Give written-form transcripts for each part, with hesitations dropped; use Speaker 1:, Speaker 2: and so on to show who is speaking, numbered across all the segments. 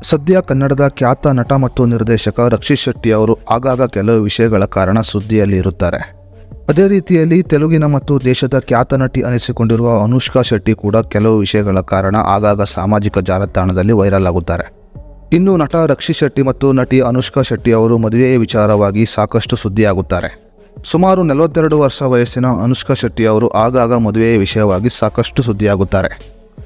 Speaker 1: ಸದ್ಯ ಕನ್ನಡದ ಖ್ಯಾತ ನಟ ಮತ್ತು ನಿರ್ದೇಶಕ ರಕ್ಷಿತ್ ಶೆಟ್ಟಿ ಅವರು ಆಗಾಗ ಕೆಲವು ವಿಷಯಗಳ ಕಾರಣ ಸುದ್ದಿಯಲ್ಲಿ ಇರುತ್ತಾರೆ. ಅದೇ ರೀತಿಯಲ್ಲಿ ತೆಲುಗಿನ ಮತ್ತು ದೇಶದ ಖ್ಯಾತ ನಟಿ ಅನಿಸಿಕೊಂಡಿರುವ ಅನುಷ್ಕಾ ಶೆಟ್ಟಿ ಕೂಡ ಕೆಲವು ವಿಷಯಗಳ ಕಾರಣ ಆಗಾಗ ಸಾಮಾಜಿಕ ಜಾಲತಾಣದಲ್ಲಿ ವೈರಲ್ ಆಗುತ್ತಾರೆ. ಇನ್ನು ನಟ ರಕ್ಷಿತ್ ಶೆಟ್ಟಿ ಮತ್ತು ನಟಿ ಅನುಷ್ಕಾ ಶೆಟ್ಟಿ ಅವರು ಮದುವೆಯ ವಿಚಾರವಾಗಿ ಸಾಕಷ್ಟು ಸುದ್ದಿಯಾಗುತ್ತಾರೆ. ಸುಮಾರು 42 ವರ್ಷ ವಯಸ್ಸಿನ ಅನುಷ್ಕಾ ಶೆಟ್ಟಿ ಅವರು ಆಗಾಗ ಮದುವೆಯ ವಿಷಯವಾಗಿ ಸಾಕಷ್ಟು ಸುದ್ದಿಯಾಗುತ್ತಾರೆ.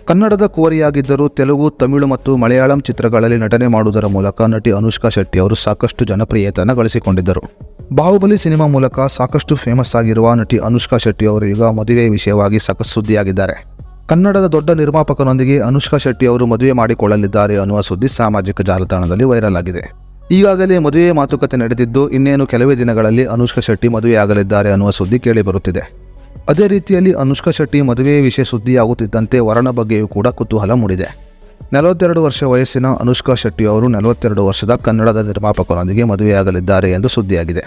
Speaker 1: ಕನ್ನಡದ ಕುವರಿಯಾಗಿದ್ದರೂ ತೆಲುಗು, ತಮಿಳು ಮತ್ತು ಮಲಯಾಳಂ ಚಿತ್ರಗಳಲ್ಲಿ ನಟನೆ ಮಾಡುವುದರ ಮೂಲಕ ನಟಿ ಅನುಷ್ಕಾ ಶೆಟ್ಟಿ ಅವರು ಸಾಕಷ್ಟು ಜನಪ್ರಿಯತೆಯನ್ನು ಗಳಿಸಿಕೊಂಡಿದ್ದರು. ಬಾಹುಬಲಿ ಸಿನಿಮಾ ಮೂಲಕ ಸಾಕಷ್ಟು ಫೇಮಸ್ ಆಗಿರುವ ನಟಿ ಅನುಷ್ಕಾ ಶೆಟ್ಟಿ ಅವರು ಈಗ ಮದುವೆಯ ವಿಷಯವಾಗಿ ಸಾಕಷ್ಟು ಸುದ್ದಿಯಾಗಿದ್ದಾರೆ. ಕನ್ನಡದ ದೊಡ್ಡ ನಿರ್ಮಾಪಕನೊಂದಿಗೆ ಅನುಷ್ಕಾ ಶೆಟ್ಟಿ ಅವರು ಮದುವೆ ಮಾಡಿಕೊಳ್ಳಲಿದ್ದಾರೆ ಅನ್ನುವ ಸುದ್ದಿ ಸಾಮಾಜಿಕ ಜಾಲತಾಣದಲ್ಲಿ ವೈರಲ್ ಆಗಿದೆ. ಈಗಾಗಲೇ ಮದುವೆ ಮಾತುಕತೆ ನಡೆದಿದ್ದು ಇನ್ನೇನು ಕೆಲವೇ ದಿನಗಳಲ್ಲಿ ಅನುಷ್ಕಾ ಶೆಟ್ಟಿ ಮದುವೆಯಾಗಲಿದ್ದಾರೆ ಅನ್ನುವ ಸುದ್ದಿ ಕೇಳಿಬರುತ್ತಿದೆ. ಅದೇ ರೀತಿಯಲ್ಲಿ ಅನುಷ್ಕಾ ಶೆಟ್ಟಿ ಮದುವೆಯ ವಿಷಯ ಸುದ್ದಿಯಾಗುತ್ತಿದ್ದಂತೆ ವರನ ಬಗ್ಗೆಯೂ ಕೂಡ ಕುತೂಹಲ ಮೂಡಿದೆ. 42 ವರ್ಷ ವಯಸ್ಸಿನ ಅನುಷ್ಕಾ ಶೆಟ್ಟಿ ಅವರು 42 ವರ್ಷದ ಕನ್ನಡದ ನಿರ್ಮಾಪಕರೊಂದಿಗೆ ಮದುವೆಯಾಗಲಿದ್ದಾರೆ ಎಂದು ಸುದ್ದಿಯಾಗಿದೆ.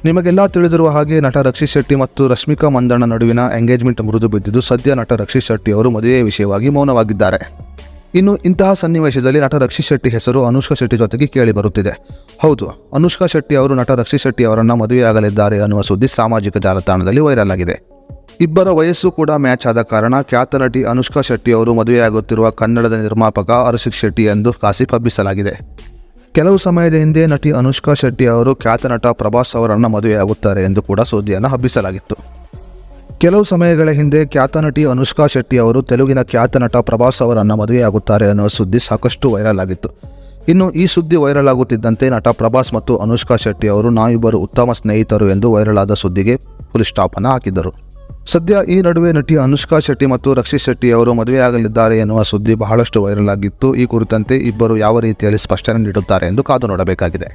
Speaker 1: ನಿಮಗೆಲ್ಲ ತಿಳಿದಿರುವ ಹಾಗೆ ನಟ ರಕ್ಷಿತ್ ಶೆಟ್ಟಿ ಮತ್ತು ರಶ್ಮಿಕಾ ಮಂದಣ್ಣ ನಡುವಿನ ಎಂಗೇಜ್ಮೆಂಟ್ ಮುರಿದು ಬಿದ್ದಿದ್ದು ಸದ್ಯ ನಟ ರಕ್ಷಿತ್ ಶೆಟ್ಟಿ ಅವರು ಮದುವೆಯ ವಿಷಯವಾಗಿ ಮೌನವಾಗಿದ್ದಾರೆ. ಇನ್ನು ಇಂತಹ ಸನ್ನಿವೇಶದಲ್ಲಿ ನಟ ರಕ್ಷಿತ್ ಶೆಟ್ಟಿ ಹೆಸರು ಅನುಷ್ಕಾ ಶೆಟ್ಟಿ ಜೊತೆಗೆ ಕೇಳಿ ಬರುತ್ತಿದೆ. ಹೌದು, ಅನುಷ್ಕಾ ಶೆಟ್ಟಿ ಅವರು ನಟ ರಕ್ಷಿತ್ ಶೆಟ್ಟಿ ಅವರನ್ನು ಮದುವೆಯಾಗಲಿದ್ದಾರೆ ಅನ್ನುವ ಸುದ್ದಿ ಸಾಮಾಜಿಕ ಜಾಲತಾಣದಲ್ಲಿ ವೈರಲ್ ಆಗಿದೆ. ಇಬ್ಬರ ವಯಸ್ಸು ಕೂಡ ಮ್ಯಾಚ್ ಆದ ಕಾರಣ ಖ್ಯಾತ ನಟಿ ಅನುಷ್ಕಾ ಶೆಟ್ಟಿ ಅವರು ಮದುವೆಯಾಗುತ್ತಿರುವ ಕನ್ನಡದ ನಿರ್ಮಾಪಕ ಹರ್ಷಿತ್ ಶೆಟ್ಟಿ ಎಂದು ಕಾಸಿಪ್ ಹಬ್ಬಿಸಲಾಗಿದೆ. ಕೆಲವು ಸಮಯದ ಹಿಂದೆ ನಟಿ ಅನುಷ್ಕಾ ಶೆಟ್ಟಿ ಅವರು ಖ್ಯಾತ ನಟ ಪ್ರಭಾಸ್ ಅವರನ್ನು ಮದುವೆಯಾಗುತ್ತಾರೆ ಎಂದು ಕೂಡ ಸುದ್ದಿಯನ್ನು ಹಬ್ಬಿಸಲಾಗಿತ್ತು. ಕೆಲವು ಸಮಯಗಳ ಹಿಂದೆ ಖ್ಯಾತ ನಟಿ ಅನುಷ್ಕಾ ಶೆಟ್ಟಿ ಅವರು ತೆಲುಗಿನ ಖ್ಯಾತ ನಟ ಪ್ರಭಾಸ್ ಅವರನ್ನು ಮದುವೆಯಾಗುತ್ತಾರೆ ಅನ್ನೋ ಸುದ್ದಿ ಸಾಕಷ್ಟು ವೈರಲ್ ಆಗಿತ್ತು. ಇನ್ನು ಈ ಸುದ್ದಿ ವೈರಲ್ ಆಗುತ್ತಿದ್ದಂತೆ ನಟ ಪ್ರಭಾಸ್ ಮತ್ತು ಅನುಷ್ಕಾ ಶೆಟ್ಟಿ ಅವರು ನಾವಿಬ್ಬರು ಉತ್ತಮ ಸ್ನೇಹಿತರು ಎಂದು ವೈರಲ್ ಆದ ಸುದ್ದಿಗೆ ಫುಲ್ ಸ್ಟಾಪ್ ಅನ್ನು ಹಾಕಿದ್ದರು. ಸದ್ಯ ಈ ನಡುವೆ ನಟಿ ಅನುಷ್ಕಾ ಶೆಟ್ಟಿ ಮತ್ತು ರಕ್ಷಿತ್ ಶೆಟ್ಟಿ ಅವರು ಮದುವೆಯಾಗಲಿದ್ದಾರೆ ಎನ್ನುವ ಸುದ್ದಿ ಬಹಳಷ್ಟು ವೈರಲ್ ಆಗಿತ್ತು. ಈ ಕುರಿತಂತೆ ಇಬ್ಬರು ಯಾವ ರೀತಿಯಲ್ಲಿ ಸ್ಪಷ್ಟನೆ ನೀಡುತ್ತಾರೆ ಎಂದು ಕಾದು ನೋಡಬೇಕಾಗಿದೆ.